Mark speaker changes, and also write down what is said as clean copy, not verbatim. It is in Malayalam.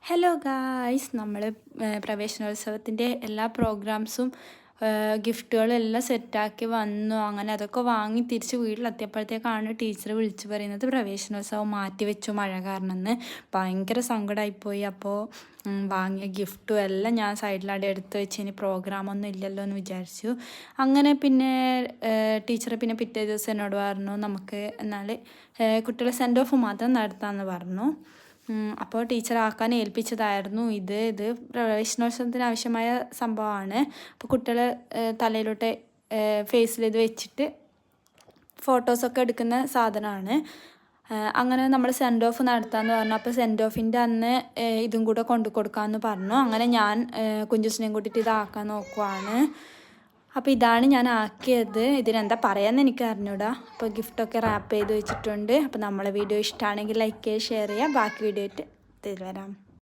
Speaker 1: ഹലോ ഗായ്സ്, നമ്മൾ പ്രവേശനോത്സവത്തിൻ്റെ എല്ലാ പ്രോഗ്രാംസും ഗിഫ്റ്റുകളും എല്ലാം സെറ്റാക്കി വന്നു. അങ്ങനെ അതൊക്കെ വാങ്ങി തിരിച്ച് വീട്ടിലെത്തിയപ്പോഴത്തേക്കാണ് ടീച്ചർ വിളിച്ച് പറയുന്നത് പ്രവേശനോത്സവം മാറ്റി വെച്ചു മഴ കാരണം എന്ന്. ഭയങ്കര സങ്കടമായിപ്പോയി. അപ്പോൾ വാങ്ങിയ ഗിഫ്റ്റും എല്ലാം ഞാൻ സൈഡിലവിടെ എടുത്ത് വെച്ച് ഇനി പ്രോഗ്രാമൊന്നും ഇല്ലല്ലോ എന്ന് വിചാരിച്ചു. അങ്ങനെ പിന്നെ ടീച്ചർ പിന്നെ പിറ്റേ ദിവസം എന്നോട് പറഞ്ഞു നമുക്ക് എന്നാൽ കുട്ടികളെ സെൻഡ് ഓഫ് മാത്രം നടത്താമെന്ന് പറഞ്ഞു. അപ്പോൾ ടീച്ചർ ആക്കാൻ ഏൽപ്പിച്ചതായിരുന്നു ഇത് പ്രവേശനോത്സവത്തിന് ആവശ്യമായ സംഭവമാണ്. അപ്പോൾ കുട്ടികൾ തലയിലോട്ട് ഫേസിൽ ഇത് വെച്ചിട്ട് ഫോട്ടോസൊക്കെ എടുക്കുന്ന സാധനമാണ്. അങ്ങനെ നമ്മൾ സെൻഡ് ഓഫ് നടത്താമെന്ന് പറഞ്ഞു. അപ്പോൾ സെൻഡ് ഓഫിൻ്റെ അന്ന് ഇതും കൂടെ കൊണ്ടു കൊടുക്കാമെന്ന് പറഞ്ഞു. അങ്ങനെ ഞാൻ കുഞ്ചുസിനെയും കൂട്ടിയിട്ട് ഇതാക്കാൻ നോക്കുവാണ്. അപ്പോൾ ഇതാണ് ഞാൻ ആക്കിയത്. ഇതിനെന്താ പറയാമെന്ന് എനിക്ക് അറിഞ്ഞൂടാ. അപ്പോൾ ഗിഫ്റ്റൊക്കെ റാപ്പ് ചെയ്ത് വെച്ചിട്ടുണ്ട്. അപ്പോൾ നമ്മളെ വീഡിയോ ഇഷ്ടമാണെങ്കിൽ ലൈക്ക് ചെയ്യുക, ഷെയർ ചെയ്യുക. ബാക്കി വീഡിയോ ആയിട്ട് വരാം.